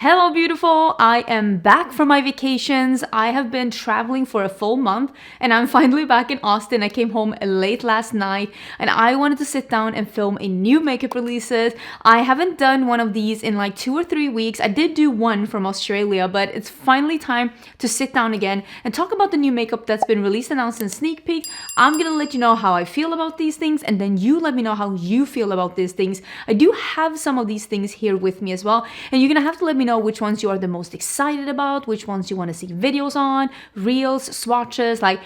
Hello beautiful, I am back from my vacations. I have been traveling for a full month and I'm finally back in Austin. I came home late last night and I wanted to sit down and film a new makeup releases. I haven't done one of these in like 2 or 3 weeks. I did do one from Australia, but it's finally time to sit down again and talk about the new makeup that's been released, announced in sneak peek. I'm gonna let you know how I feel about these things and then you let me know how you feel about these things. I do have some of these things here with me as well, and you're gonna have to let me know which ones you are the most excited about, which ones you want to see videos on, reels, swatches. Like,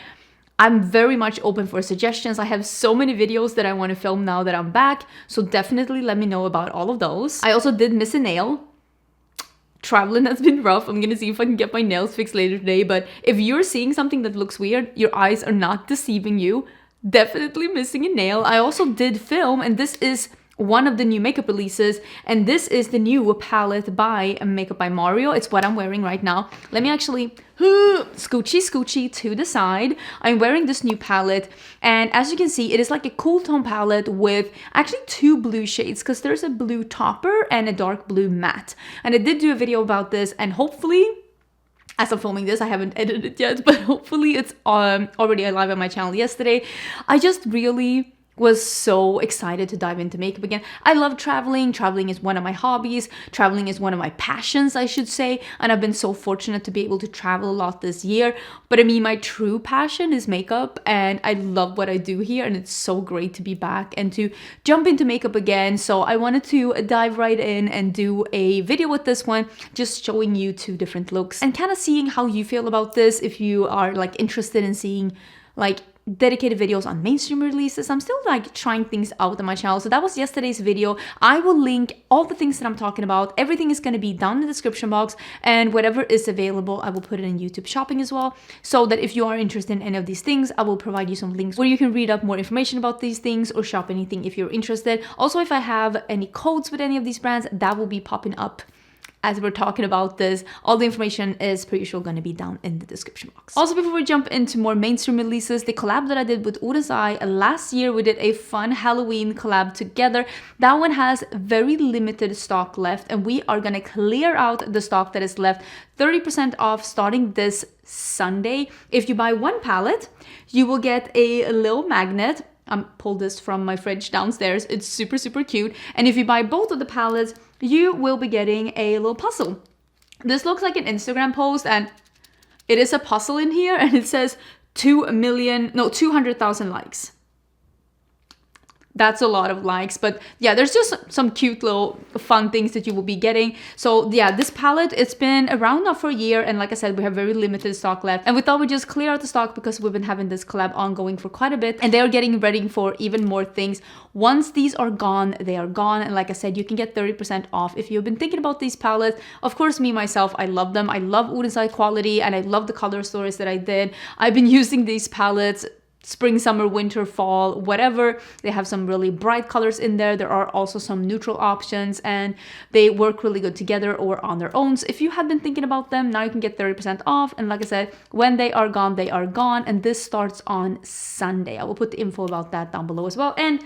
I'm very much open for suggestions. I have so many videos that I want to film now that I'm back, so definitely let me know about all of those. I also did miss a nail. Traveling has been rough. I'm gonna see if I can get my nails fixed later today, but if you're seeing something that looks weird, your eyes are not deceiving you. Definitely missing a nail. I also did film, and this is one of the new makeup releases, and this is the new palette by Makeup by Mario. It's what I'm wearing right now. Let me actually scoochie to the side. I'm wearing this new palette, and as you can see, it is like a cool tone palette with actually 2 blue shades, because there's a blue topper and a dark blue matte. And I did do a video about this, and hopefully, as I'm filming this, I haven't edited it yet, but hopefully it's already live on my channel yesterday. I just really was so excited to dive into makeup again. I love traveling. Traveling is one of my hobbies. Traveling is one of my passions, I should say. And I've been so fortunate to be able to travel a lot this year. But I mean, my true passion is makeup, and I love what I do here. And it's so great to be back and to jump into makeup again. So I wanted to dive right in and do a video with this one, just showing you 2 different looks and kind of seeing how you feel about this. If you are like interested in seeing like dedicated videos on mainstream releases. I'm still like trying things out on my channel. So that was yesterday's video. I will link all the things that I'm talking about. Everything is going to be down in the description box, and whatever is available, I will put it in YouTube shopping as well, so that if you are interested in any of these things, I will provide you some links where you can read up more information about these things or shop anything if you're interested. Also, if I have any codes with any of these brands, that will be popping up as we're talking about this. All the information is per usual going to be down in the description box. Also, before we jump into more mainstream releases, the collab that I did with UDEY last year, we did a fun Halloween collab together. That one has very limited stock left, and we are going to clear out the stock that is left. 30% off starting this Sunday. If you buy 1 palette, you will get a little magnet. Pulled this from my fridge downstairs. It's super, super cute. And if you buy both of the palettes, you will be getting a little puzzle. This looks like an Instagram post, and it is a puzzle in here, and it says 200,000 likes. That's a lot of likes, but yeah, there's just some cute little fun things that you will be getting. So yeah, this palette, it's been around now for a year, and like I said, we have very limited stock left, and we thought we'd just clear out the stock because we've been having this collab ongoing for quite a bit, and they're getting ready for even more things. Once these are gone, they are gone, and like I said, you can get 30% off if you've been thinking about these palettes. Of course, me myself, I love them. I love UDEY quality, and I love the color stories that I did. I've been using these palettes spring, summer, winter, fall, whatever. They have some really bright colors in there. There are also some neutral options, and they work really good together or on their own. So if you have been thinking about them, now you can get 30% off. And like I said, when they are gone, they are gone. And this starts on Sunday. I will put the info about that down below as well. And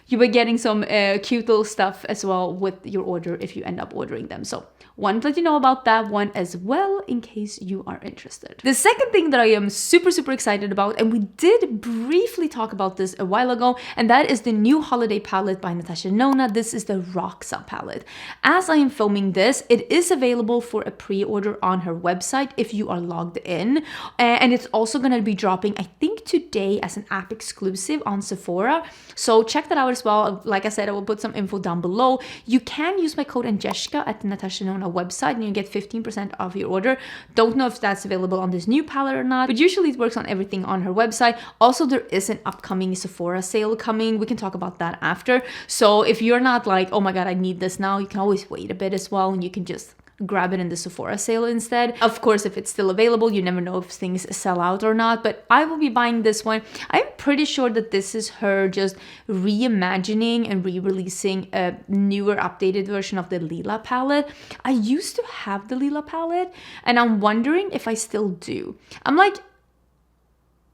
you will be getting some cute little stuff as well with your order if you end up ordering them. So wanted to let you know about that one as well, in case you are interested. The second thing that I am super, super excited about, and we did briefly talk about this a while ago, and that is the new holiday palette by Natasha Nona. This is the Roxa palette. As I am filming this, it is available for a pre-order on her website if you are logged in, and it's also going to be dropping, I think, today as an app exclusive on Sephora. So check that out as well. Like I said, I will put some info down below. You can use my code Angeshka at the Natasha Nona website, and you get 15% off your order. Don't know if that's available on this new palette or not, but usually it works on everything on her website. Also, there is an upcoming Sephora sale coming. We can talk about that after. So if you're not like, oh my god, I need this now, you can always wait a bit as well, and you can just grab it in the Sephora sale instead. Of course, if it's still available, you never know if things sell out or not, but I will be buying this one. I'm pretty sure that this is her just reimagining and re-releasing a newer, updated version of the Lila palette. I used to have the Lila palette, and I'm wondering if I still do. I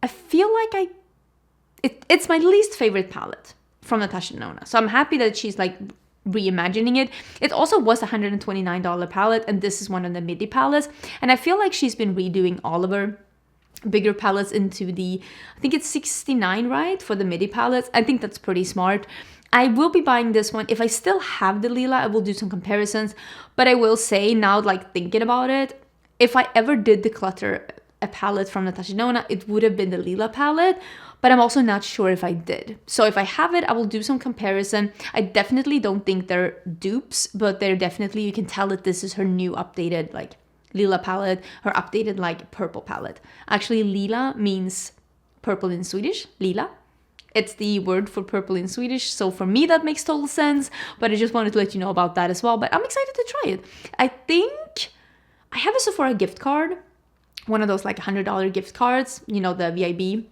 feel like it's my least favorite palette from Natasha Nona. So I'm happy that she's like reimagining it. It also was a $129 palette, and this is one of the midi palettes. And I feel like she's been redoing all of her bigger palettes into the, I think it's $69, right, for the midi palettes. I think that's pretty smart. I will be buying this one. If I still have the lila, I will do some comparisons. But I will say now, like thinking about it, if I ever did declutter a palette from Natasha Nona, it would have been the lila palette. But I'm also not sure if I did. So if I have it, I will do some comparison. I definitely don't think they're dupes, but they're definitely, you can tell that this is her new updated like lila palette, her updated like purple palette. Actually, lila means purple in Swedish, lila. It's the word for purple in Swedish. So for me, that makes total sense. But I just wanted to let you know about that as well. But I'm excited to try it. I think I have a Sephora gift card. One of those like $100 gift cards. You know, the VIB?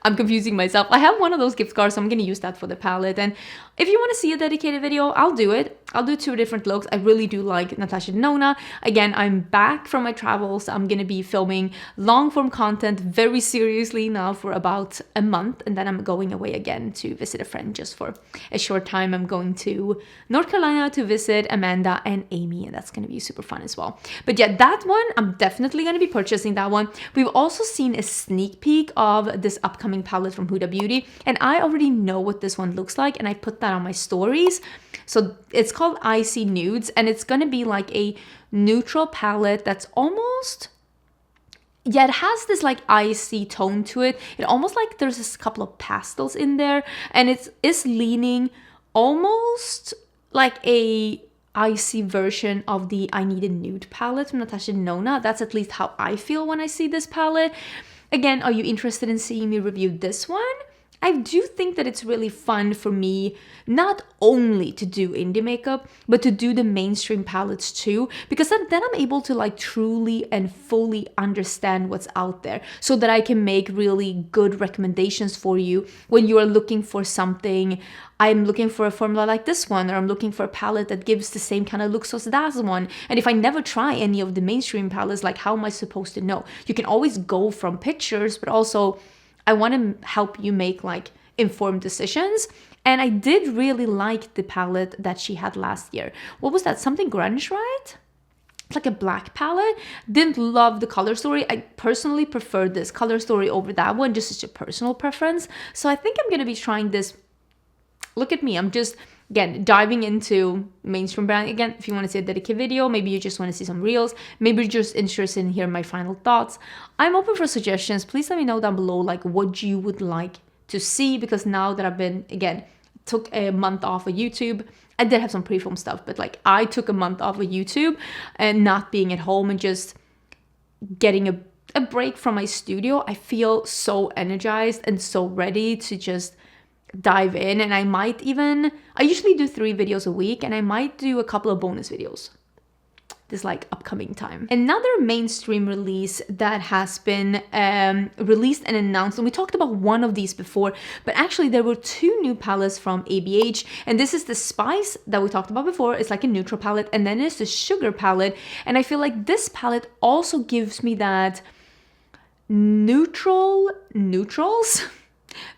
I'm confusing myself. I have one of those gift cards, so I'm going to use that for the palette. And if you want to see a dedicated video, I'll do it. I'll do 2 different looks. I really do like Natasha Nona. Again, I'm back from my travels. I'm going to be filming long form content very seriously now for about a month. And then I'm going away again to visit a friend just for a short time. I'm going to North Carolina to visit Amanda and Amy, and that's going to be super fun as well. But yeah, that one, I'm definitely going to be purchasing that one. We've also seen a sneak peek of this upcoming palette from Huda Beauty, and I already know what this one looks like, and I put that on my stories. So it's called Icy Nudes, and it's gonna be like a neutral palette that's almost, yeah, it has this like icy tone to it. It almost like there's a couple of pastels in there, and it is leaning almost like a icy version of the I Need a Nude palette from Natasha Nona. That's at least how I feel when I see this palette. Again, are you interested in seeing me review this one? I do think that it's really fun for me not only to do indie makeup, but to do the mainstream palettes too, because then I'm able to like truly and fully understand what's out there so that I can make really good recommendations for you when you are looking for something. I'm looking for a formula like this one, or I'm looking for a palette that gives the same kind of looks as that one. And if I never try any of the mainstream palettes, like how am I supposed to know? You can always go from pictures, but also I want to help you make like informed decisions. And I did really like the palette that she had last year. What was that? Something grunge, right? It's like a black palette. Didn't love the color story. I personally prefer this color story over that one, just as a personal preference. So I think I'm going to be trying this. Look at me. I'm just, again, diving into mainstream brand. Again, if you want to see a dedicated video, maybe you just want to see some reels, maybe you're just interested in hearing my final thoughts. I'm open for suggestions. Please let me know down below like what you would like to see, because now that I've been, again, took a month off of YouTube. I did have some pre-film stuff, but like I took a month off of YouTube and not being at home and just getting a break from my studio. I feel so energized and so ready to just dive in. And I usually do 3 videos a week, and I might do a couple of bonus videos this like upcoming time. Another mainstream release that has been released and announced, and we talked about one of these before, but actually there were 2 new palettes from ABH, and this is the Spice that we talked about before. It's like a neutral palette, and then it's the Sugar palette, and I feel like this palette also gives me that neutrals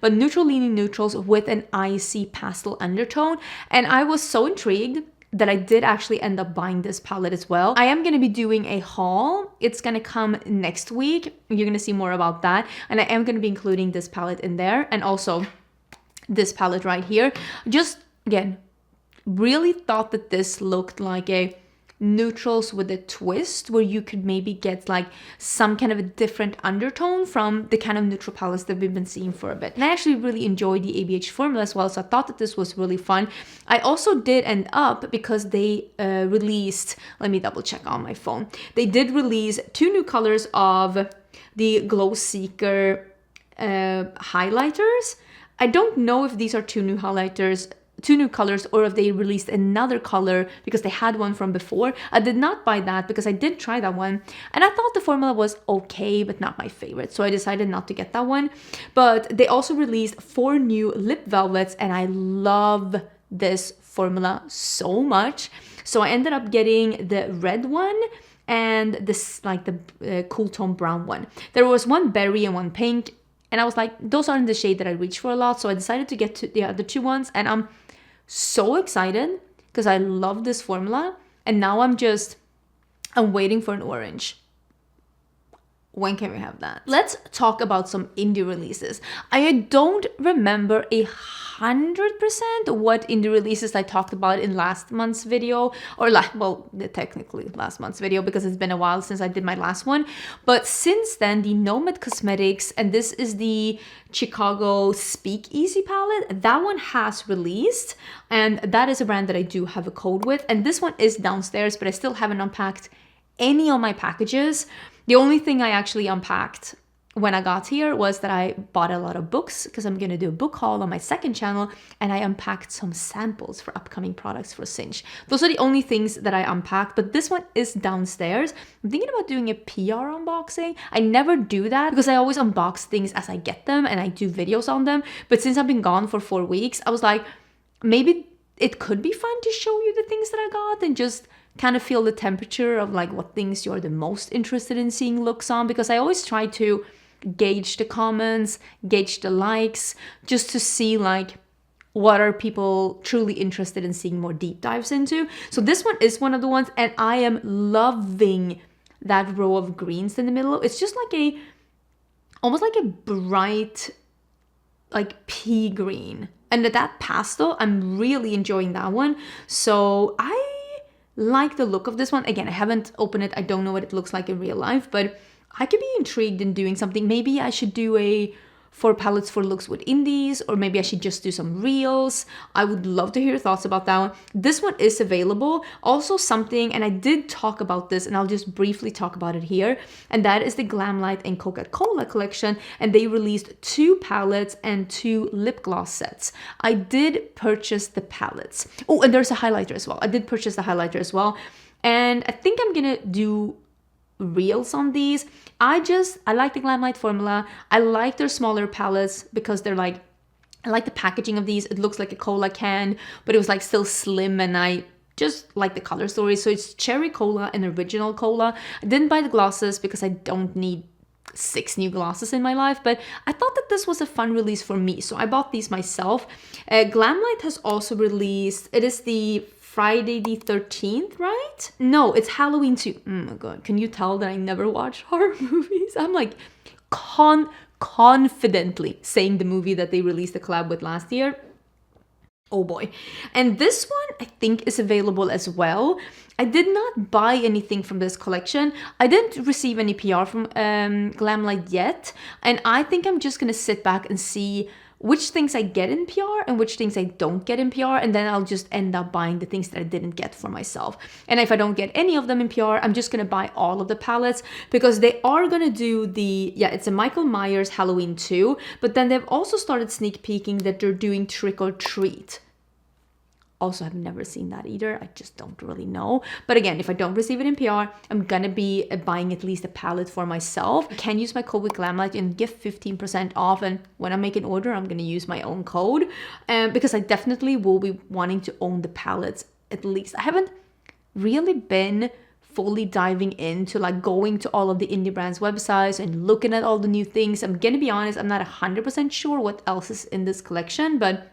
but neutral leaning neutrals with an icy pastel undertone. And I was so intrigued that I did actually end up buying this palette as well. I am going to be doing a haul. It's going to come next week. You're going to see more about that. And I am going to be including this palette in there, and also this palette right here. Just, again, really thought that this looked like a neutrals with a twist, where you could maybe get like some kind of a different undertone from the kind of neutral palettes that we've been seeing for a bit. And I actually really enjoyed the ABH formula as well, so I thought that this was really fun. I also did end up, because they released, let me double check on my phone, they did release 2 new colors of the Glow Seeker highlighters. I don't know if these are 2 new highlighters, 2 new colors, or if they released another color because they had one from before. I did not buy that because I did try that one and I thought the formula was okay, but not my favorite, so I decided not to get that one. But they also released 4 new lip velvets, and I love this formula so much, so I ended up getting the red one and this like the cool tone brown one. There was one berry and one pink, And I was like, those aren't the shade that I reach for a lot. So I decided to get to the other two ones. And I'm so excited because I love this formula. And now I'm waiting for an orange. When can we have that? Let's talk about some indie releases. I don't remember 100% what indie releases I talked about in last month's video, or technically last month's video, because it's been a while since I did my last one. But since then, the Nomad Cosmetics, and this is the Chicago Speakeasy palette, that one has released, and that is a brand that I do have a code with. And this one is downstairs, but I still haven't unpacked any of my packages. The only thing I actually unpacked when I got here was that I bought a lot of books because I'm going to do a book haul on my second channel, and I unpacked some samples for upcoming products for Cinch. Those are the only things that I unpacked, but this one is downstairs. I'm thinking about doing a PR unboxing. I never do that because I always unbox things as I get them and I do videos on them. But since I've been gone for 4 weeks, I was like, maybe it could be fun to show you the things that I got and just kind of feel the temperature of like what things you're the most interested in seeing looks on, because I always try to gauge the comments, gauge the likes, just to see like what are people truly interested in seeing more deep dives into. So this one is one of the ones, and I am loving that row of greens in the middle. It's just like almost like a bright like pea green, and that pastel, I'm really enjoying that one. So I like the look of this one. Again, I haven't opened it. I don't know what it looks like in real life, but I could be intrigued in doing something. Maybe I should do a 4 palettes for looks with indies, or maybe I should just do some reels. I would love to hear your thoughts about that one. This one is available. Also something, and I did talk about this, and I'll just briefly talk about it here, and that is the Glamlight and Coca-Cola collection, and they released 2 palettes and 2 lip gloss sets. I did purchase the palettes. Oh, and there's a highlighter as well. I did purchase the highlighter as well, and I think I'm gonna do reels on these. I like the Glamlight formula. I like their smaller palettes because they're like, I like the packaging of these. It looks like a cola can, but it was like still slim, and I just like the color story. So it's cherry cola and original cola. I didn't buy the glosses because I don't need 6 new glosses in my life, but I thought that this was a fun release for me, so I bought these myself. Glamlight has also released, it is the Friday the 13th, right? No, it's Halloween too. Oh my god, can you tell that I never watch horror movies? I'm like confidently saying the movie that they released a collab with last year. Oh boy. And this one I think is available as well. I did not buy anything from this collection. I didn't receive any PR from Glamlight yet, and I think I'm just gonna sit back and see which things I get in PR and which things I don't get in PR, and then I'll just end up buying the things that I didn't get for myself. And if I don't get any of them in PR, I'm just gonna buy all of the palettes, because they are gonna do it's a Michael Myers Halloween 2, but then they've also started sneak peeking that they're doing Trick or Treat. Also, I've never seen that either. I just don't really know. But again, if I don't receive it in PR, I'm gonna be buying at least a palette for myself. I can use my code with Glamlight and get 15% off. And when I make an order, I'm gonna use my own code, because I definitely will be wanting to own the palettes at least. I haven't really been fully diving into like going to all of the indie brands websites and looking at all the new things. I'm gonna be honest, I'm not 100% sure what else is in this collection, but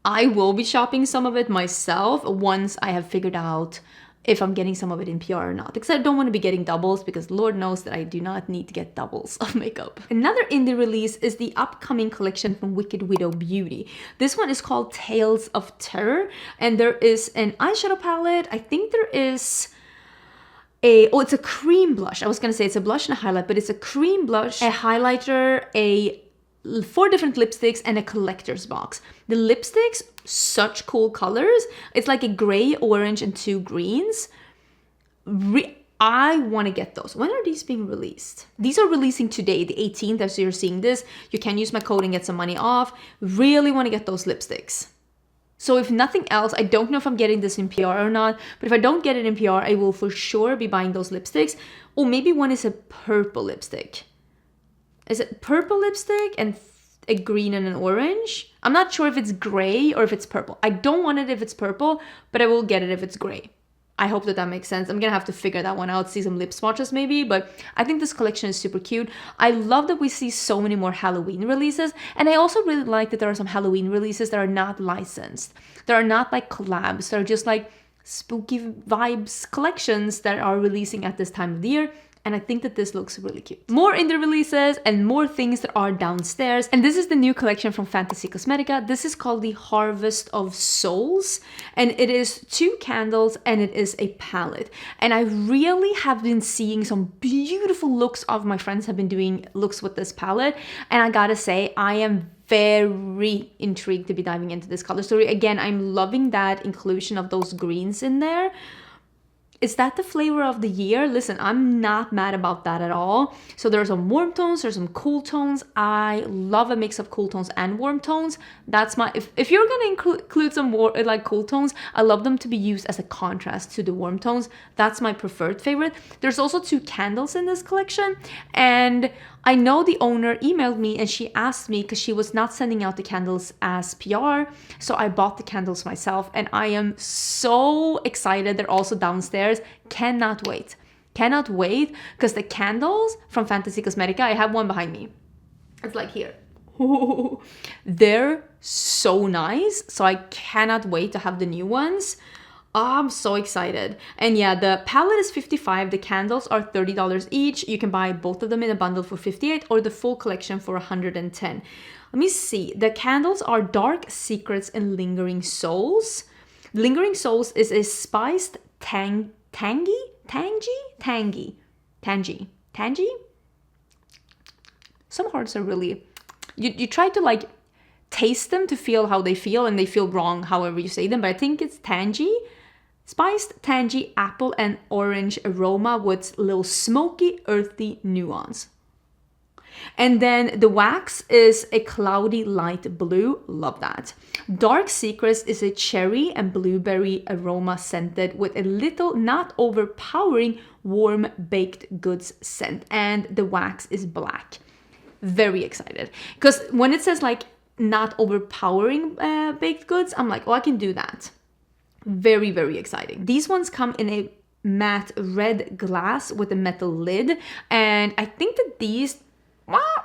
I will be shopping some of it myself once I have figured out if I'm getting some of it in PR or not, because I don't want to be getting doubles, because Lord knows that I do not need to get doubles of makeup. Another indie release is the upcoming collection from Huda Beauty. This one is called Tales of Terror, and there is an eyeshadow palette. I think there is it's a cream blush. I was gonna say it's a blush and a highlight, but it's a cream blush, a highlighter, 4 different lipsticks, and a collector's box. The lipsticks, such cool colors. It's like a gray, orange, and 2 greens. I want to get those. When are these being released? These are releasing today, the 18th, as you're seeing this. You can use my code and get some money off. Really want to get those lipsticks. So if nothing else, I don't know if I'm getting this in PR or not, but if I don't get it in PR, I will for sure be buying those lipsticks. Or maybe one is a purple lipstick. Is it purple lipstick and a green and an orange? I'm not sure if it's gray or if it's purple. I don't want it if it's purple, but I will get it if it's gray. I hope that that makes sense. I'm gonna have to figure that one out, see some lip swatches maybe, but I think this collection is super cute. I love that we see so many more Halloween releases, and I also really like that there are some Halloween releases that are not licensed. That are not like collabs, they're just like spooky vibes collections that are releasing at this time of the year. And I think that this looks really cute. More indie releases and more things that are downstairs. And this is the new collection from Fenty Cosmetica. This is called the Harvest of Souls. And it is 2 candles and it is a palette. And I really have been seeing some beautiful looks of my friends have been doing looks with this palette. And I gotta say, I am very intrigued to be diving into this color story. Again, I'm loving that inclusion of those greens in there. Is that the flavor of the year? Listen, I'm not mad about that at all. So there's some warm tones, there's some cool tones. I love a mix of cool tones and warm tones. That's my, if you're gonna include some more like cool tones, I love them to be used as a contrast to the warm tones. That's my preferred favorite. There's also 2 candles in this collection. And I know the owner emailed me and she asked me because she was not sending out the candles as PR. So I bought the candles myself and I am so excited. They're also downstairs. Cannot wait. Cannot wait because the candles from Fenty Cosmetica, I have one behind me. It's like here. They're so nice. So I cannot wait to have the new ones. Oh, I'm so excited. And yeah, the palette is $55. The candles are $30 each. You can buy both of them in a bundle for $58 or the full collection for $110. Let me see. The candles are Dark Secrets and Lingering Souls. Lingering Souls is a spiced tangy. Some hearts are really, you try to like taste them to feel how they feel and they feel wrong however you say them, but I think it's tangy. Spiced, tangy, apple and orange aroma with little smoky, earthy nuance. And then the wax is a cloudy light blue. Love that. Dark Secrets is a cherry and blueberry aroma scented with a little not overpowering warm baked goods scent. And the wax is black. Very excited. Because when it says like not overpowering baked goods, I'm like, oh, I can do that. Very, very exciting. These ones come in a matte red glass with a metal lid. And I think that these,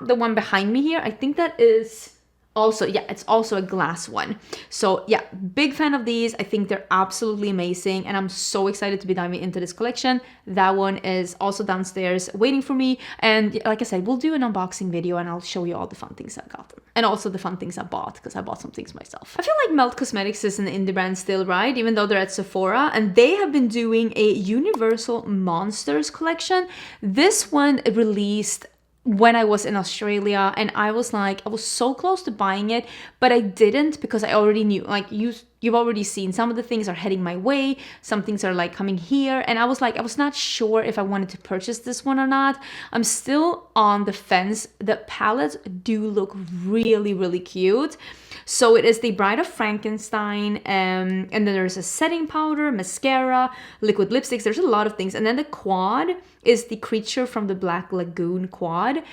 the one behind me here, I think that is also, yeah, it's also a glass one. So yeah, big fan of these. I think they're absolutely amazing. And I'm so excited to be diving into this collection. That one is also downstairs waiting for me. And like I said, we'll do an unboxing video and I'll show you all the fun things I got them. And also the fun things I bought, because I bought some things myself. I feel like Melt Cosmetics is an indie brand still, right? Even though they're at Sephora. And they have been doing a Universal Monsters collection. This one released when I was in Australia, and I was like, I was so close to buying it, but I didn't because I already knew, like you've already seen some of the things are heading my way, some things are like coming here, and I was like, I was not sure if I wanted to purchase this one or not. I'm still on the fence. The palettes do look really, really cute. So it is the Bride of Frankenstein, and then there's a setting powder, mascara, liquid lipsticks. There's a lot of things. And then the quad is the Creature from the Black Lagoon quad.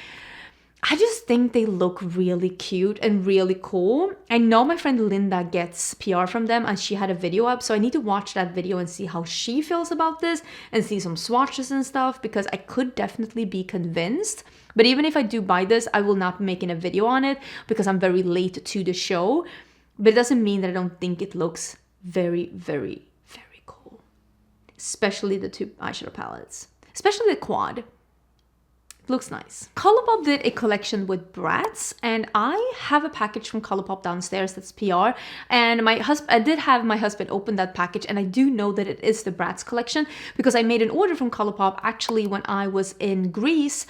I just think they look really cute and really cool. I know my friend Linda gets PR from them and she had a video up, so I need to watch that video and see how she feels about this and see some swatches and stuff, because I could definitely be convinced. But even if I do buy this, I will not be making a video on it because I'm very late to the show. But it doesn't mean that I don't think it looks very, very, very cool. Especially the 2 eyeshadow palettes. Especially the quad. Looks nice. Colourpop did a collection with Bratz, and I have a package from Colourpop downstairs that's PR. And I did have my husband open that package, and I do know that it is the Bratz collection because I made an order from Colourpop actually when I was in Greece,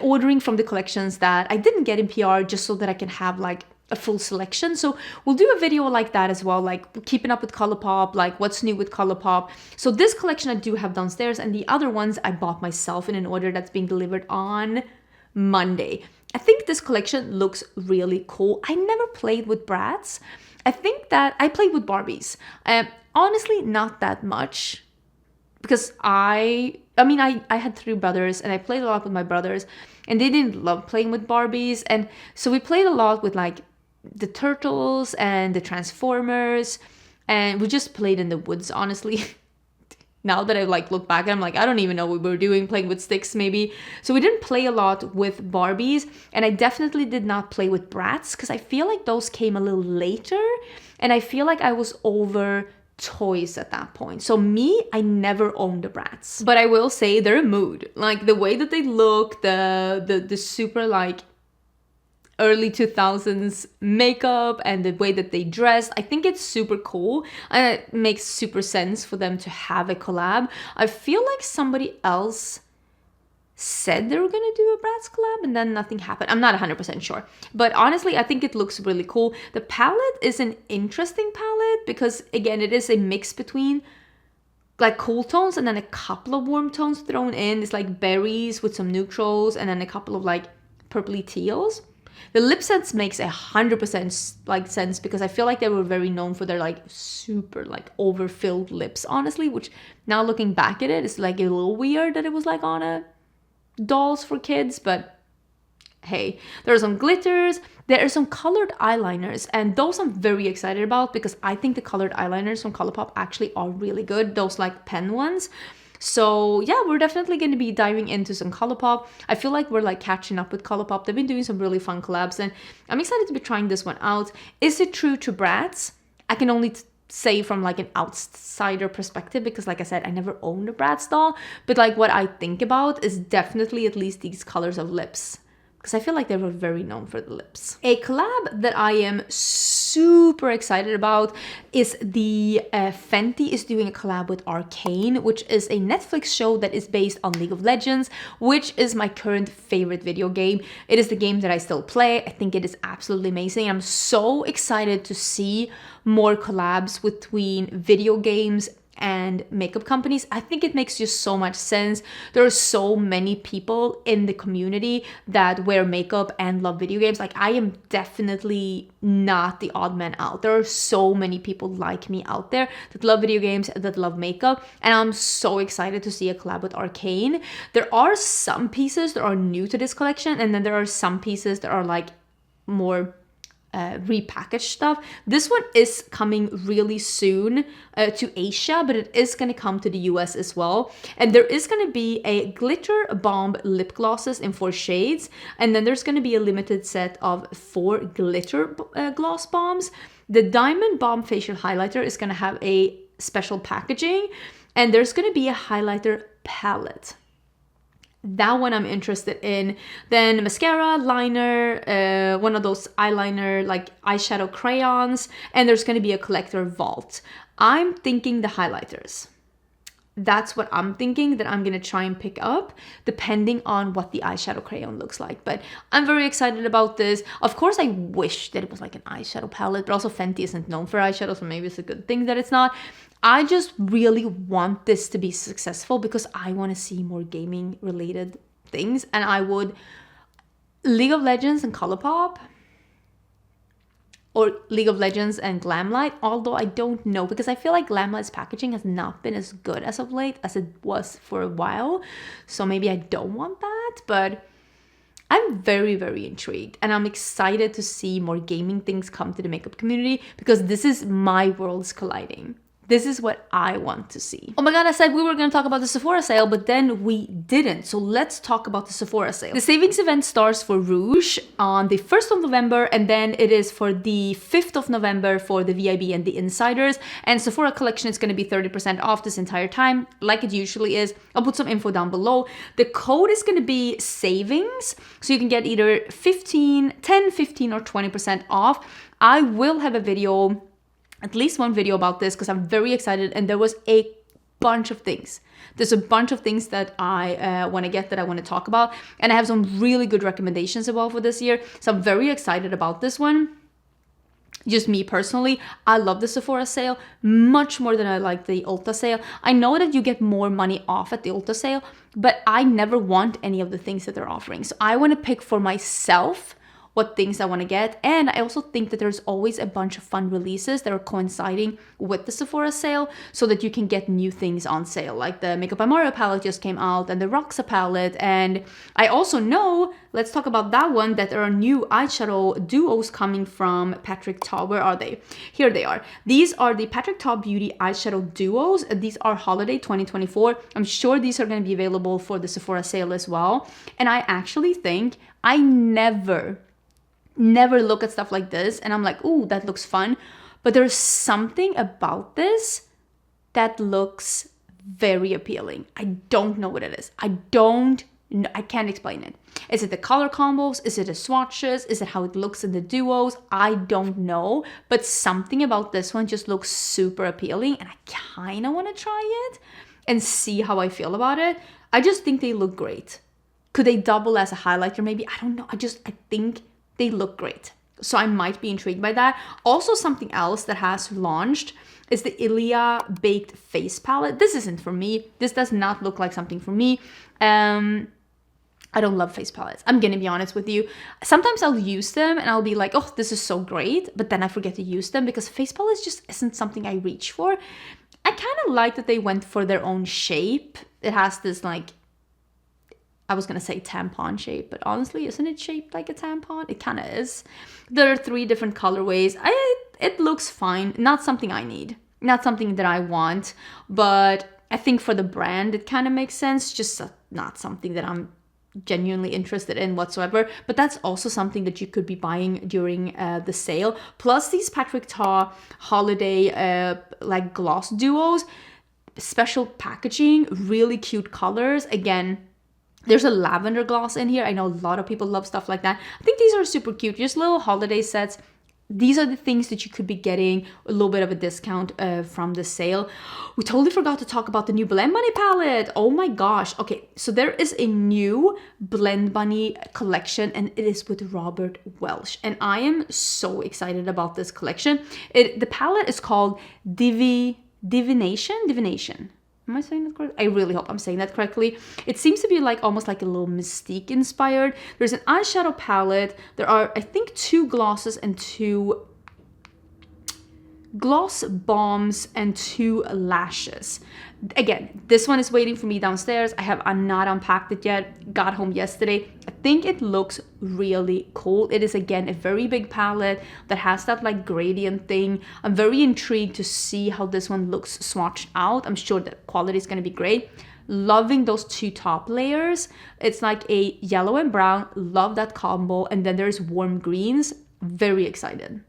ordering from the collections that I didn't get in PR just so that I can have like a full selection. So we'll do a video like that as well, like keeping up with Colourpop, like what's new with Colourpop. So this collection I do have downstairs, and the other ones I bought myself in an order that's being delivered on Monday. I think this collection looks really cool. I never played with Bratz. I think that I played with Barbies. Honestly, not that much, because I had 3 brothers and I played a lot with my brothers, and they didn't love playing with Barbies. And so we played a lot with like the Turtles and the Transformers, and we just played in the woods, honestly. now that I like look back, I'm like, I don't even know what we were doing, playing with sticks maybe. So we didn't play a lot with Barbies, and I definitely did not play with Bratz because I feel like those came a little later, and I feel like I was over toys at that point. So me, I never owned a Bratz, but I will say they're a mood. Like the way that they look, the super like early 2000s makeup and the way that they dressed, I think it's super cool, and it makes super sense for them to have a collab. I feel like somebody else said they were gonna do a Bratz collab and then nothing happened. I'm not 100% sure, but honestly I think it looks really cool. The palette is an interesting palette because again it is a mix between like cool tones and then a couple of warm tones thrown in. It's like berries with some neutrals and then a couple of like purpley teals. The lip sense makes 100% like sense because I feel like they were very known for their like super like overfilled lips, honestly, which now looking back at it, it's like a little weird that it was like on a dolls for kids, but hey, there are some glitters, there are some colored eyeliners, and those I'm very excited about because I think the colored eyeliners from Colourpop actually are really good, those like pen ones. So yeah, we're definitely going to be diving into some Colourpop. I feel like we're like catching up with Colourpop. They've been doing some really fun collabs and I'm excited to be trying this one out. Is it true to Bratz? I can only say from like an outsider perspective because like I said, I never owned a Bratz doll, but like what I think about is definitely at least these colors of lips, because I feel like they were very known for the lips. A collab that I am super excited about is the Fenty is doing a collab with Arcane, which is a Netflix show that is based on League of Legends, which is my current favorite video game. It is the game that I still play. I think it is absolutely amazing. I'm so excited to see more collabs between video games and makeup companies. I think it makes just so much sense. There are so many people in the community that wear makeup and love video games. Like I am definitely not the odd man out. There are so many people like me out there that love video games, that love makeup, and I'm so excited to see a collab with Arcane. There are some pieces that are new to this collection, and then there are some pieces that are like more repackaged stuff. This one is coming really soon to Asia, but it is going to come to the US as well. And there is going to be a glitter bomb lip glosses in 4 shades, and then there's going to be a limited set of 4 glitter gloss bombs. The diamond bomb facial highlighter is going to have a special packaging, and there's going to be a highlighter palette. That one I'm interested in. Then mascara, liner, one of those eyeliner like eyeshadow crayons, and there's going to be a collector vault. I'm thinking the highlighters. That's what I'm thinking that I'm going to try and pick up depending on what the eyeshadow crayon looks like. But I'm very excited about this. Of course, I wish that it was like an eyeshadow palette, but also Fenty isn't known for eyeshadow, so maybe it's a good thing that it's not. I just really want this to be successful because I want to see more gaming related things, and I would League of Legends and Colourpop, or League of Legends and Glamlight, although I don't know because I feel like Glamlight's packaging has not been as good as of late as it was for a while, so maybe I don't want that, but I'm very, very intrigued, and I'm excited to see more gaming things come to the makeup community because this is my worlds colliding. This is what I want to see. Oh my god, I said we were going to talk about the Sephora sale, but then we didn't. So let's talk about the Sephora sale. The savings event starts for Rouge on the 1st of November, and then it is for the 5th of November for the VIB and the Insiders. And Sephora collection is going to be 30% off this entire time, like it usually is. I'll put some info down below. The code is going to be savings, so you can get either 10, 15, or 20% off. I will have a video, at least one video about this because I'm very excited, and there was a bunch of things. There's a bunch of things that I want to get, that I want to talk about, and I have some really good recommendations as well for this year, so I'm very excited about this one. Just me personally, I love the Sephora sale much more than I like the Ulta sale. I know that you get more money off at the Ulta sale, but I never want any of the things that they're offering, so I want to pick for myself what things I want to get. And I also think that there's always a bunch of fun releases that are coinciding with the Sephora sale so that you can get new things on sale. Like the Makeup by Mario palette just came out and the Roxa palette. And I also know, let's talk about that one, that there are new eyeshadow duos coming from Patrick Ta. Where are they? Here they are. These are the Patrick Ta Beauty eyeshadow duos. These are holiday 2024. I'm sure these are going to be available for the Sephora sale as well. And I actually think I never look at stuff like this and I'm like, ooh, that looks fun. But there's something about this that looks very appealing. I don't know what it is. I can't explain it. Is it the color combos? Is it the swatches? Is it how it looks in the duos? I don't know. But something about this one just looks super appealing and I kind of want to try it and see how I feel about it. I just think they look great. Could they double as a highlighter maybe? I don't know. I think they look great. So I might be intrigued by that. Also, something else that has launched is the Ilia Baked Face Palette. This isn't for me. This does not look like something for me. I don't love face palettes. I'm gonna be honest with you. Sometimes I'll use them and I'll be like, oh, this is so great. But then I forget to use them because face palettes just isn't something I reach for. I kind of like that they went for their own shape. It has this like, I was gonna say tampon shape, but honestly, isn't it shaped like a tampon? It kind of is. There are 3 different colorways. It looks fine. Not something I need. Not something that I want. But I think for the brand, it kind of makes sense. Just not something that I'm genuinely interested in whatsoever. But that's also something that you could be buying during the sale. Plus these Patrick Ta holiday like gloss duos. Special packaging. Really cute colors. Again, there's a lavender gloss in here. I know a lot of people love stuff like that. I think these are super cute. Just little holiday sets. These are the things that you could be getting a little bit of a discount from the sale. We totally forgot to talk about the new Blend Bunny palette. Oh my gosh. Okay, so there is a new Blend Bunny collection and it is with Robert Welsh. And I am so excited about this collection. The palette is called Divination. Am I saying that correctly? I really hope I'm saying that correctly. It seems to be like almost like a little Mystique inspired. There's an eyeshadow palette. There are, I think, 2 glosses and 2 gloss bombs and 2 lashes. Again, this one is waiting for me downstairs. I have not unpacked it yet. Got home yesterday. I think it looks really cool. It is, again, a very big palette that has that like gradient thing. I'm very intrigued to see how this one looks swatched out. I'm sure the quality is going to be great. Loving those 2 top layers. It's like a yellow and brown. Love that combo. And then there's warm greens. Very excited.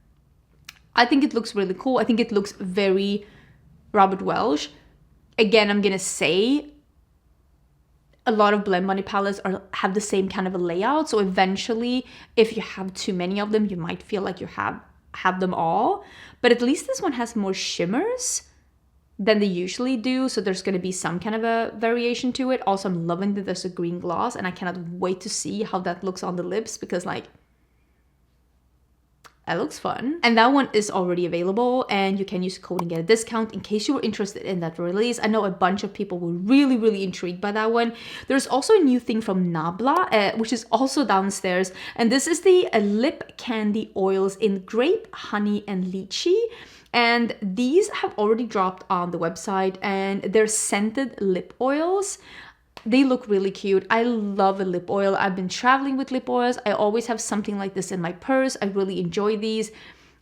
I think it looks really cool. I think it looks very Robert Welsh. Again, I'm going to say a lot of Blend Bunny palettes have the same kind of a layout. So eventually, if you have too many of them, you might feel like you have them all. But at least this one has more shimmers than they usually do. So there's going to be some kind of a variation to it. Also, I'm loving that there's a green gloss. And I cannot wait to see how that looks on the lips. Because like, that looks fun. And that one is already available and you can use the code and get a discount in case you were interested in that release. I know a bunch of people were really intrigued by that one. There's also a new thing from Nabla, which is also downstairs. And this is the lip candy oils in grape, honey, and lychee. And these have already dropped on the website and they're scented lip oils. They look really cute. I love a lip oil. I've been traveling with lip oils. I always have something like this in my purse. I really enjoy these.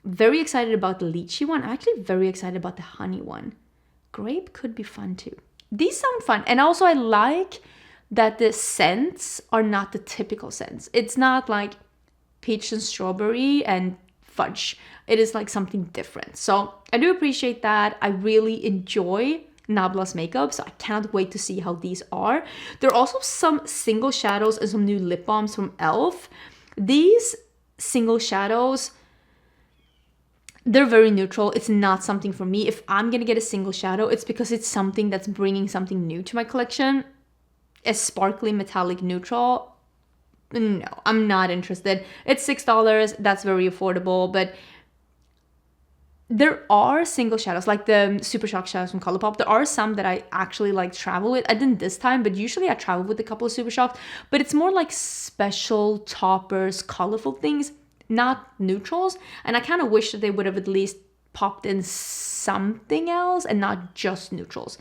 Very excited about the lychee one. I'm actually very excited about the honey one. Grape could be fun too. These sound fun. And also I like that the scents are not the typical scents. It's not like peach and strawberry and fudge. It is like something different. So I do appreciate that. I really enjoy Nabla's makeup, so I cannot wait to see how these are. There are also some single shadows and some new lip balms from e.l.f. These single shadows, they're very neutral. It's not something for me. If I'm gonna get a single shadow, it's because it's something that's bringing something new to my collection. A sparkly metallic neutral, no, I'm not interested. It's $6. That's very affordable, but there are single shadows, like the Super Shock shadows from Colourpop. There are some that I actually like travel with. I didn't this time, but usually I travel with a couple of Super Shocks. But it's more like special toppers, colorful things. not neutrals. And I kind of wish that they would have at least popped in something else and not just neutrals.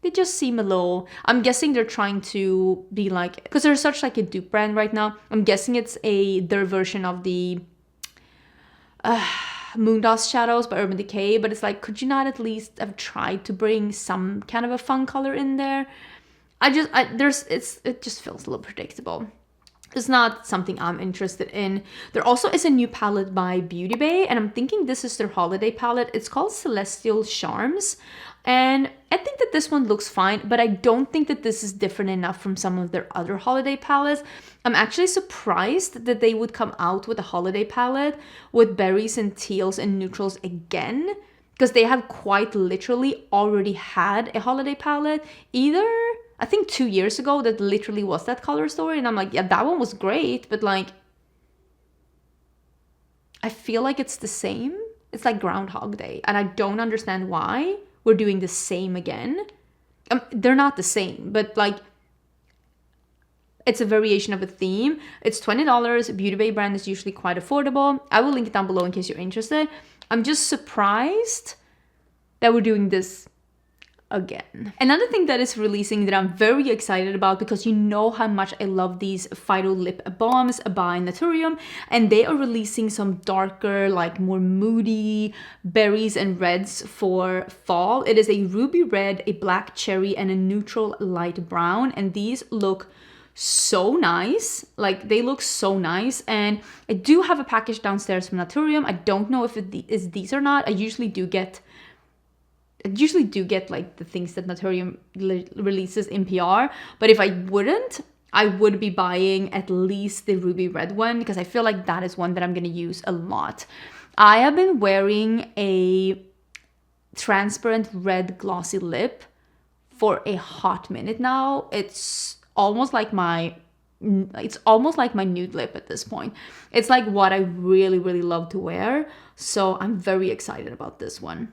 They just seem a little, I'm guessing they're trying to be like, because they're such like a dupe brand right now. I'm guessing it's their version of the Moon Dust shadows by Urban Decay, but it's like, could you not at least have tried to bring some kind of a fun color in there? It just feels a little predictable. It's not something I'm interested in. There also is a new palette by Beauty Bay, and I'm thinking this is their holiday palette. It's called Celestial Charms, and I think that this one looks fine, but I don't think that this is different enough from some of their other holiday palettes. I'm actually surprised that they would come out with a holiday palette with berries and teals and neutrals again, because they have quite literally already had a holiday palette either, I think 2 years ago, that literally was that color story. And I'm like, yeah, that one was great, but like, I feel like it's the same. It's like Groundhog Day. And I don't understand why we're doing the same again. They're not the same, but like, it's a variation of a theme. It's $20. Beauty Bay brand is usually quite affordable. I will link it down below in case you're interested. I'm just surprised that we're doing this again. Another thing that is releasing that I'm very excited about, because you know how much I love these Phyto Lip Bombs by Naturium, and they are releasing some darker, like more moody berries and reds for fall. It is a ruby red, a black cherry, and a neutral light brown, and these look so nice. Like, they look so nice. And I do have a package downstairs from Naturium. I don't know if it is these or not. I usually do get like the things that Naturium releases in PR, but if I wouldn't, I would be buying at least the ruby red one, because I feel like that is one that I'm going to use a lot. I have been wearing a transparent red glossy lip for a hot minute now. It's almost like my nude lip at this point. It's like what I really, really love to wear. So I'm very excited about this one.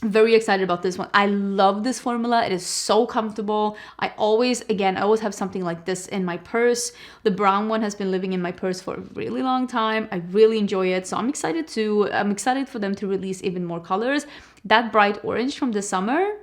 I love this formula. It is so comfortable. I always have something like this in my purse. The brown one has been living in my purse for a really long time. I really enjoy it. So I'm excited for them to release even more colors. That bright orange from the summer,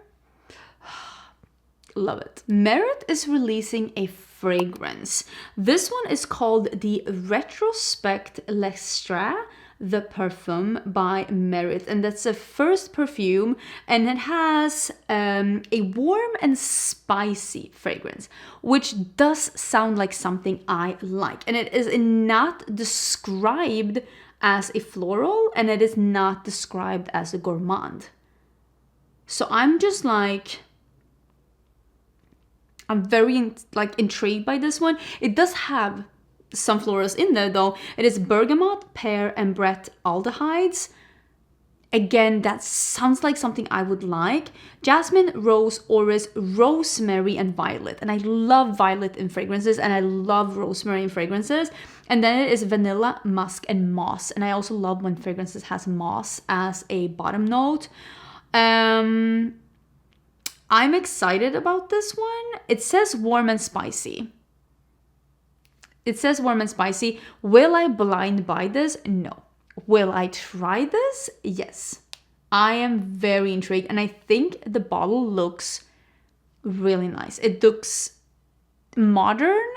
love it. Merit is releasing a fragrance. This one is called the Retrospect L'Extra, the Perfume by Merit, and that's the first perfume, and it has a warm and spicy fragrance, which does sound like something I like. And it is not described as a floral, and it is not described as a gourmand. So I'm just like, I'm very intrigued by this one. It does have some florals in there though. It is bergamot, pear, and Brett aldehydes. Again, that sounds like something I would like. Jasmine, rose, orris, rosemary, and violet. And I love violet in fragrances, and I love rosemary in fragrances. And then it is vanilla, musk, and moss. And I also love when fragrances has moss as a bottom note. I'm excited about this one. It says warm and spicy. Will I blind buy this? No. Will I try this? Yes. I am very intrigued, and I think the bottle looks really nice. It looks modern,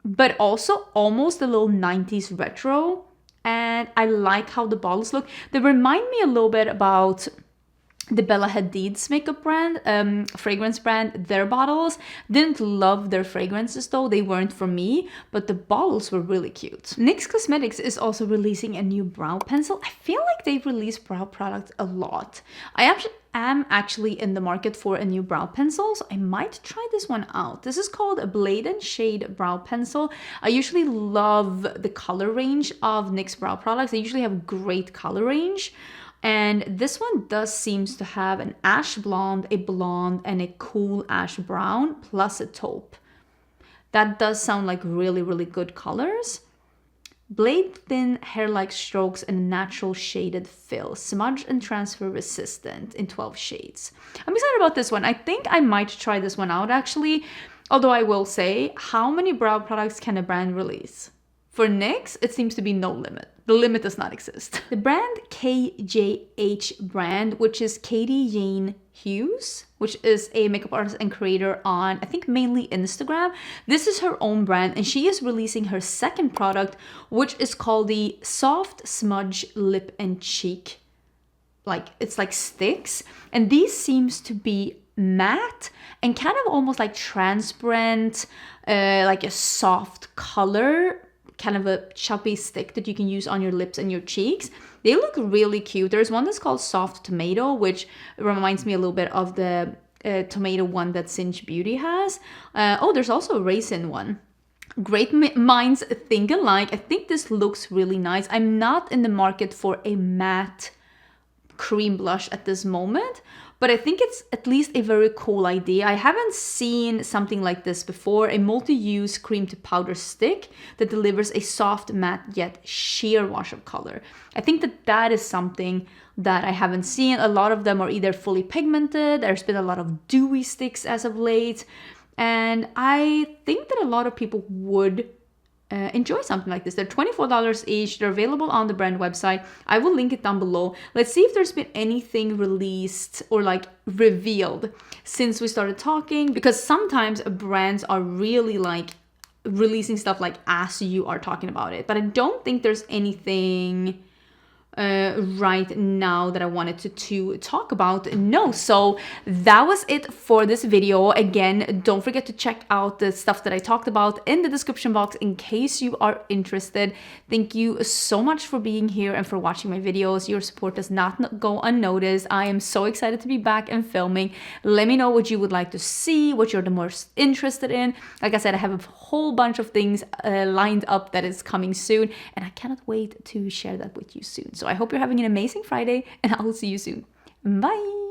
but also almost a little 90s retro, and I like how the bottles look. They remind me a little bit about the Bella Hadid's makeup brand, fragrance brand. Their bottles, didn't love their fragrances though, they weren't for me, but the bottles were really cute. NYX Cosmetics is also releasing a new brow pencil. I feel like they release brow products a lot. I am actually in the market for a new brow pencil, so I might try this one out. This is called a Blade and Shade brow pencil. I usually love the color range of NYX brow products. They usually have great color range. And this one does seems to have an ash blonde, a blonde, and a cool ash brown, plus a taupe. That does sound like really, really good colors. Blade thin hair-like strokes and natural shaded fill. Smudge and transfer resistant in 12 shades. I'm excited about this one. I think I might try this one out actually. Although I will say, how many brow products can a brand release? For NYX, it seems to be no limit. The limit does not exist. The brand KJH brand, which is Katie Yan Hughes, which is a makeup artist and creator on, I think, mainly Instagram. This is her own brand, and she is releasing her second product, which is called the Soft Smudge Lip and Cheek. Like, it's like sticks. And these seems to be matte and kind of almost like transparent, like a soft color, kind of a chubby stick that you can use on your lips and your cheeks. They look really cute. There's one that's called Soft Tomato, which reminds me a little bit of the tomato one that Singe Beauty has. Oh, there's also a raisin one. Great minds think alike. I think this looks really nice. I'm not in the market for a matte cream blush at this moment, but I think it's at least a very cool idea. I haven't seen something like this before, a multi-use cream to powder stick that delivers a soft matte yet sheer wash of color. I think that is something that I haven't seen. A lot of them are either fully pigmented, there's been a lot of dewy sticks as of late, and I think that a lot of people would enjoy something like this. They're $24 each. They're available on the brand website. I will link it down below. Let's see if there's been anything released or like revealed since we started talking, because sometimes brands are really like releasing stuff like as you are talking about it, but I don't think there's anything right now that I wanted to talk about. No, so that was it for this video. Again, don't forget to check out the stuff that I talked about in the description box in case you are interested. Thank you so much for being here and for watching my videos. Your support does not go unnoticed. I am so excited to be back and filming. Let me know what you would like to see, what you're the most interested in. Like I said, I have a whole bunch of things lined up that is coming soon, and I cannot wait to share that with you soon. So I hope you're having an amazing Friday, and I will see you soon. Bye!